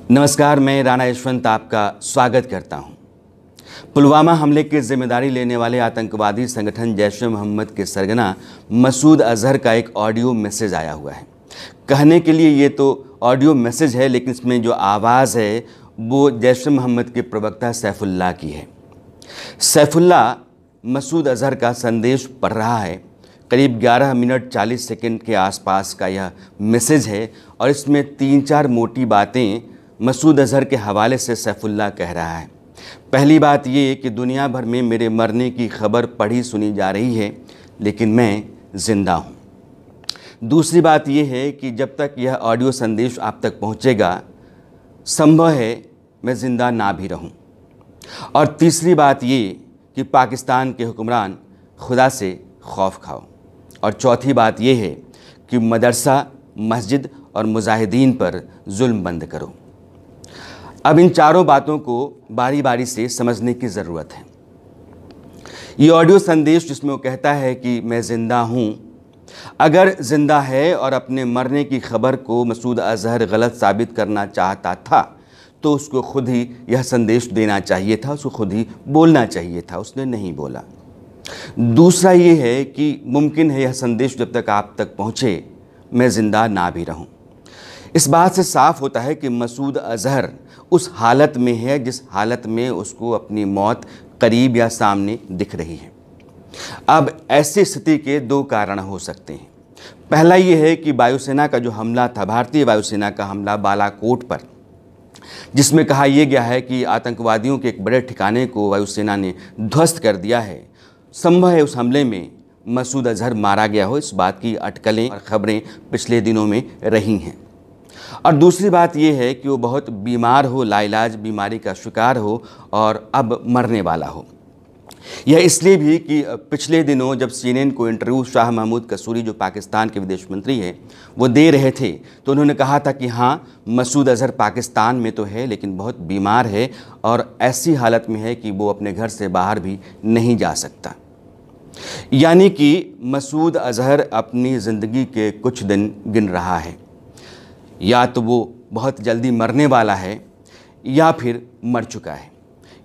नमस्कार, मैं राणा यशवंत आपका स्वागत करता हूं। पुलवामा हमले की जिम्मेदारी लेने वाले आतंकवादी संगठन जैश ए मोहम्मद के सरगना मसूद अजहर का एक ऑडियो मैसेज आया हुआ है। कहने के लिए ये तो ऑडियो मैसेज है, लेकिन इसमें जो आवाज़ है वो जैश ए मोहम्मद के प्रवक्ता सैफुल्लाह की है। सैफुल्लाह मसूद अजहर का संदेश पढ़ रहा है। करीब 11 मिनट 40 सेकंड के आसपास का यह मैसेज है और इसमें 3-4 मोटी बातें मसूद अजहर के हवाले से सैफुल्लाह कह रहा है। पहली बात ये कि दुनिया भर में मेरे मरने की खबर पढ़ी सुनी जा रही है, लेकिन मैं ज़िंदा हूँ। दूसरी बात ये है कि जब तक यह ऑडियो संदेश आप तक पहुँचेगा, संभव है मैं ज़िंदा ना भी रहूँ। और तीसरी बात ये कि पाकिस्तान के हुक्मरान खुदा से खौफ खाओ। और चौथी बात यह है कि मदरसा, मस्जिद और मुजाहिदीन पर जुल्म बंद करो। अब इन चारों बातों को बारी बारी से समझने की ज़रूरत है। ये ऑडियो संदेश जिसमें वो कहता है कि मैं ज़िंदा हूँ, अगर ज़िंदा है और अपने मरने की खबर को मसूद अजहर गलत साबित करना चाहता था तो उसको खुद ही यह संदेश देना चाहिए था, उसको खुद ही बोलना चाहिए था। उसने नहीं बोला। दूसरा ये है कि मुमकिन है यह संदेश जब तक आप तक पहुँचे मैं ज़िंदा ना भी रहूँ। इस बात से साफ होता है कि मसूद अजहर उस हालत में है जिस हालत में उसको अपनी मौत करीब या सामने दिख रही है। अब ऐसी स्थिति के दो कारण हो सकते हैं। पहला ये है कि वायुसेना का जो हमला था, भारतीय वायुसेना का हमला बालाकोट पर, जिसमें कहा यह गया है कि आतंकवादियों के एक बड़े ठिकाने को वायुसेना ने ध्वस्त कर दिया है। संभव है उस हमले में मसूद अजहर मारा गया हो। इस बात की अटकलें और ख़बरें पिछले दिनों में रही हैं। और दूसरी बात यह है कि वो बहुत बीमार हो, लाइलाज बीमारी का शिकार हो और अब मरने वाला हो। यह इसलिए भी कि पिछले दिनों जब CNN को इंटरव्यू शाह महमूद कसूरी, जो पाकिस्तान के विदेश मंत्री हैं, वो दे रहे थे, तो उन्होंने कहा था कि हाँ, मसूद अजहर पाकिस्तान में तो है लेकिन बहुत बीमार है और ऐसी हालत में है कि वो अपने घर से बाहर भी नहीं जा सकता। यानी कि मसूद अजहर अपनी ज़िंदगी के कुछ दिन गिन रहा है। या तो वो बहुत जल्दी मरने वाला है या फिर मर चुका है।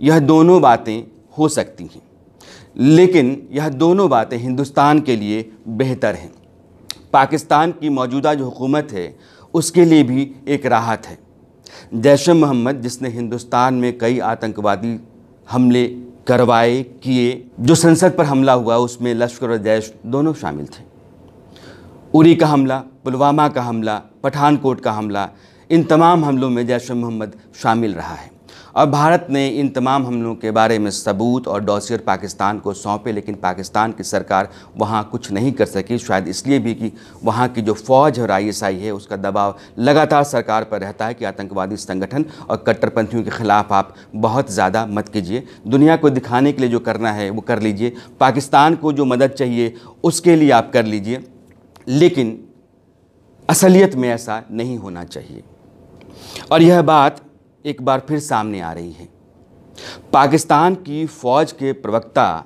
यह दोनों बातें हो सकती हैं, लेकिन यह दोनों बातें हिंदुस्तान के लिए बेहतर हैं। पाकिस्तान की मौजूदा जो हुकूमत है उसके लिए भी एक राहत है। जैश ए मोहम्मद, जिसने हिंदुस्तान में कई आतंकवादी हमले करवाए किए, जो संसद पर हमला हुआ उसमें लश्कर और जैश दोनों शामिल थे। उरी का हमला, पुलवामा का हमला, पठानकोट का हमला, इन तमाम हमलों में जैश ए मोहम्मद शामिल रहा है। और भारत ने इन तमाम हमलों के बारे में सबूत और डॉसियर पाकिस्तान को सौंपे, लेकिन पाकिस्तान की सरकार वहाँ कुछ नहीं कर सकी। शायद इसलिए भी कि वहाँ की जो फ़ौज और ISI है उसका दबाव लगातार सरकार पर रहता है कि आतंकवादी संगठन और कट्टरपंथियों के ख़िलाफ़ आप बहुत ज़्यादा मत कीजिए। दुनिया को दिखाने के लिए जो करना है वो कर लीजिए, पाकिस्तान को जो मदद चाहिए उसके लिए आप कर लीजिए, लेकिन असलियत में ऐसा नहीं होना चाहिए। और यह बात एक बार फिर सामने आ रही है। पाकिस्तान की फ़ौज के प्रवक्ता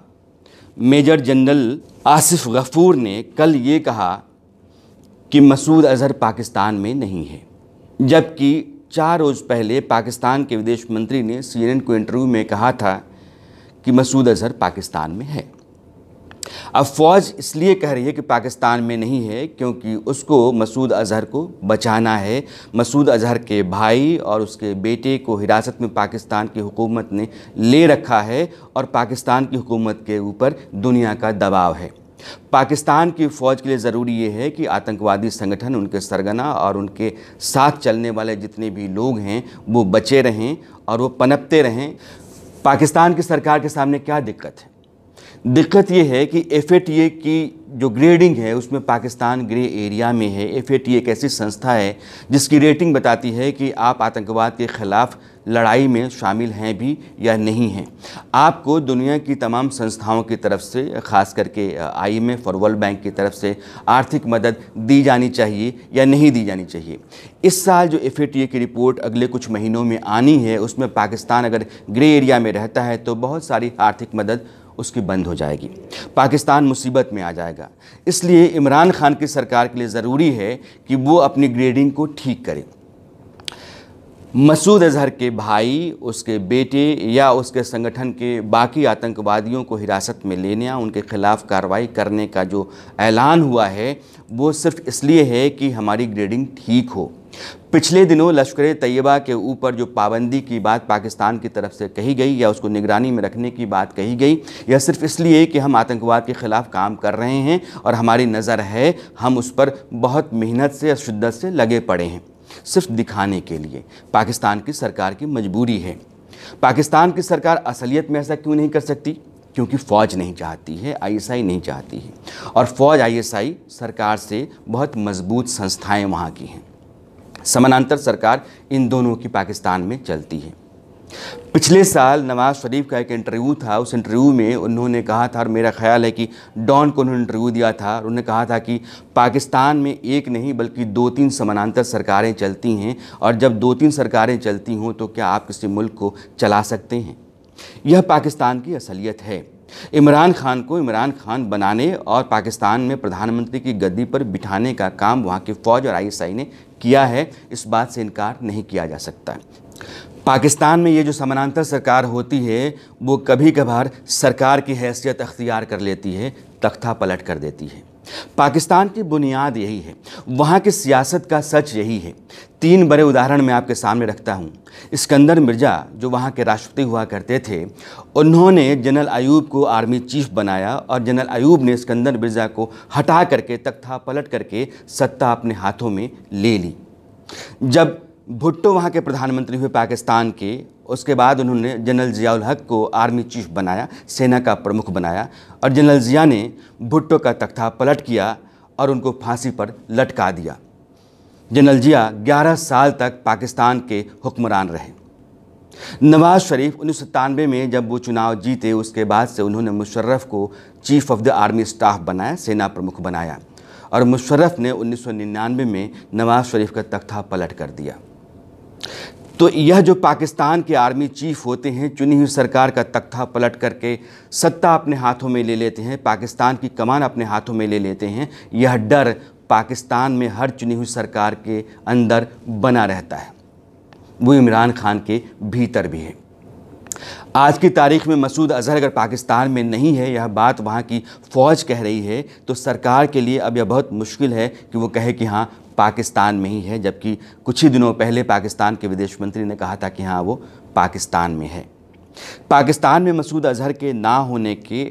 मेजर जनरल आसिफ गफूर ने कल ये कहा कि मसूद अजहर पाकिस्तान में नहीं है, जबकि 4 रोज़ पहले पाकिस्तान के विदेश मंत्री ने CNN को इंटरव्यू में कहा था कि मसूद अजहर पाकिस्तान में है। अब फ़ौज इसलिए कह रही है कि पाकिस्तान में नहीं है क्योंकि उसको मसूद अजहर को बचाना है। मसूद अजहर के भाई और उसके बेटे को हिरासत में पाकिस्तान की हुकूमत ने ले रखा है और पाकिस्तान की हुकूमत के ऊपर दुनिया का दबाव है। पाकिस्तान की फ़ौज के लिए ज़रूरी ये है कि आतंकवादी संगठन, उनके सरगना और उनके साथ चलने वाले जितने भी लोग हैं वो बचे रहें और वो पनपते रहें। पाकिस्तान की सरकार के सामने क्या दिक्कत है? दिक्कत ये है कि FATA की जो ग्रेडिंग है उसमें पाकिस्तान ग्रे एरिया में है। FATA एक ऐसी संस्था है जिसकी रेटिंग बताती है कि आप आतंकवाद के ख़िलाफ़ लड़ाई में शामिल हैं भी या नहीं हैं। आपको दुनिया की तमाम संस्थाओं की तरफ से, ख़ास करके IMF और वर्ल्ड बैंक की तरफ से आर्थिक मदद दी जानी चाहिए या नहीं दी जानी चाहिए। इस साल जो FATA की रिपोर्ट अगले कुछ महीनों में आनी है उसमें पाकिस्तान अगर ग्रे एरिया में रहता है तो बहुत सारी आर्थिक मदद उसकी बंद हो जाएगी, पाकिस्तान मुसीबत में आ जाएगा। इसलिए इमरान खान की सरकार के लिए ज़रूरी है कि वो अपनी ग्रेडिंग को ठीक करे। मसूद अजहर के भाई, उसके बेटे या उसके संगठन के बाकी आतंकवादियों को हिरासत में लेने, उनके खिलाफ़ कार्रवाई करने का जो ऐलान हुआ है वो सिर्फ इसलिए है कि हमारी ग्रेडिंग ठीक हो। पिछले दिनों लश्कर तैयबा के ऊपर जो पाबंदी की बात पाकिस्तान की तरफ से कही गई या उसको निगरानी में रखने की बात कही गई, यह सिर्फ इसलिए कि हम आतंकवाद के ख़िलाफ़ काम कर रहे हैं और हमारी नज़र है, हम उस पर बहुत मेहनत से और शिद्दत से लगे पड़े हैं, सिर्फ दिखाने के लिए। पाकिस्तान की सरकार की मजबूरी है। पाकिस्तान की सरकार असलियत में ऐसा क्यों नहीं कर सकती? क्योंकि फ़ौज नहीं चाहती है, आईएसआई नहीं चाहती है, और फ़ौज आईएसआई सरकार से बहुत मजबूत संस्थाएं वहाँ की हैं। समानांतर सरकार इन दोनों की पाकिस्तान में चलती है। पिछले साल नवाज़ शरीफ का एक इंटरव्यू था, उस इंटरव्यू में उन्होंने कहा था, और मेरा ख्याल है कि डॉन को उन्होंने इंटरव्यू दिया था, और उन्होंने कहा था कि पाकिस्तान में एक नहीं बल्कि 2-3 समानांतर सरकारें चलती हैं, और जब 2-3 सरकारें चलती हों तो क्या आप किसी मुल्क को चला सकते हैं? यह पाकिस्तान की असलियत है। इमरान खान को इमरान खान बनाने और पाकिस्तान में प्रधानमंत्री की गद्दी पर बिठाने का काम वहाँ की फ़ौज और आईएसआई ने किया है, इस बात से इनकार नहीं किया जा सकता। पाकिस्तान में ये जो समानांतर सरकार होती है वो कभी कभार सरकार की हैसियत अख्तियार कर लेती है, तख्ता पलट कर देती है। पाकिस्तान की बुनियाद यही है, वहाँ की सियासत का सच यही है। 3 बड़े उदाहरण मैं आपके सामने रखता हूँ। इस्कंदर मिर्ज़ा जो वहाँ के राष्ट्रपति हुआ करते थे, उन्होंने जनरल अयूब को आर्मी चीफ बनाया, और जनरल अयूब ने इस्कंदर मिर्ज़ा को हटा करके तख्ता पलट करके सत्ता अपने हाथों में ले ली। जब भुट्टो वहाँ के प्रधानमंत्री हुए पाकिस्तान के, उसके बाद उन्होंने जनरल ज़ियाउल हक को आर्मी चीफ बनाया, सेना का प्रमुख बनाया, और जनरल ज़िया ने भुट्टो का तख्ता पलट किया और उनको फांसी पर लटका दिया। जनरल ज़िया 11 साल तक पाकिस्तान के हुक्मरान रहे। नवाज़ शरीफ 1997 में जब वो चुनाव जीते, उसके बाद से उन्होंने मुशर्रफ को chief of the army staff बनाया, सेना प्रमुख बनाया, और मुशर्रफ ने 1999 में नवाज़ शरीफ का तख्ता पलट कर दिया। तो यह जो पाकिस्तान के आर्मी चीफ होते हैं, चुनी हुई सरकार का तख्ता पलट करके सत्ता अपने हाथों में ले लेते हैं, पाकिस्तान की कमान अपने हाथों में ले लेते हैं, यह डर पाकिस्तान में हर चुनी हुई सरकार के अंदर बना रहता है। वो इमरान खान के भीतर भी है। आज की तारीख में मसूद अजहर अगर पाकिस्तान में नहीं है, यह बात वहाँ की फ़ौज कह रही है, तो सरकार के लिए अब यह बहुत मुश्किल है कि वो कहे कि हाँ पाकिस्तान में ही है, जबकि कुछ ही दिनों पहले पाकिस्तान के विदेश मंत्री ने कहा था कि हाँ वो पाकिस्तान में है। पाकिस्तान में मसूद अजहर के ना होने के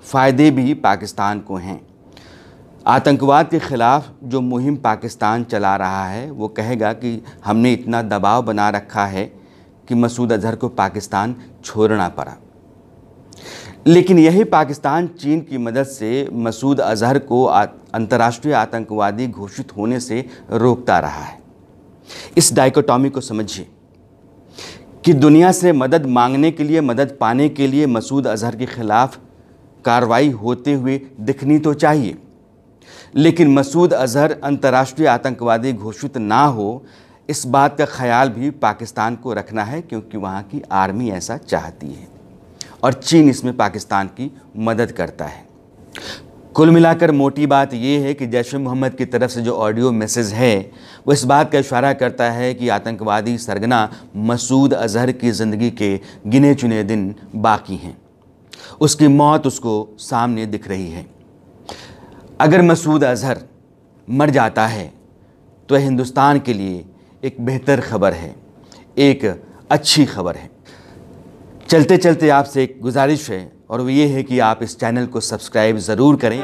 फ़ायदे भी पाकिस्तान को हैं। आतंकवाद के ख़िलाफ़ जो मुहिम पाकिस्तान चला रहा है, वो कहेगा कि हमने इतना दबाव बना रखा है कि मसूद अजहर को पाकिस्तान छोड़ना पड़ा। लेकिन यही पाकिस्तान चीन की मदद से मसूद अजहर को अंतर्राष्ट्रीय आतंकवादी घोषित होने से रोकता रहा है। इस डाइकोटॉमी को समझिए कि दुनिया से मदद मांगने के लिए, मदद पाने के लिए मसूद अजहर के ख़िलाफ़ कार्रवाई होते हुए दिखनी तो चाहिए, लेकिन मसूद अजहर अंतर्राष्ट्रीय आतंकवादी घोषित ना हो, इस बात का ख्याल भी पाकिस्तान को रखना है, क्योंकि वहाँ की आर्मी ऐसा चाहती है और चीन इसमें पाकिस्तान की मदद करता है। कुल मिलाकर मोटी बात यह है कि जैश ए मोहम्मद की तरफ से जो ऑडियो मैसेज है वो इस बात का इशारा करता है कि आतंकवादी सरगना मसूद अजहर की ज़िंदगी के गिने चुने दिन बाकी हैं। उसकी मौत उसको सामने दिख रही है। अगर मसूद अजहर मर जाता है तो हिंदुस्तान के लिए एक बेहतर खबर है, एक अच्छी खबर है। चलते चलते आपसे एक गुजारिश है, और वो ये है कि आप इस चैनल को सब्सक्राइब ज़रूर करें।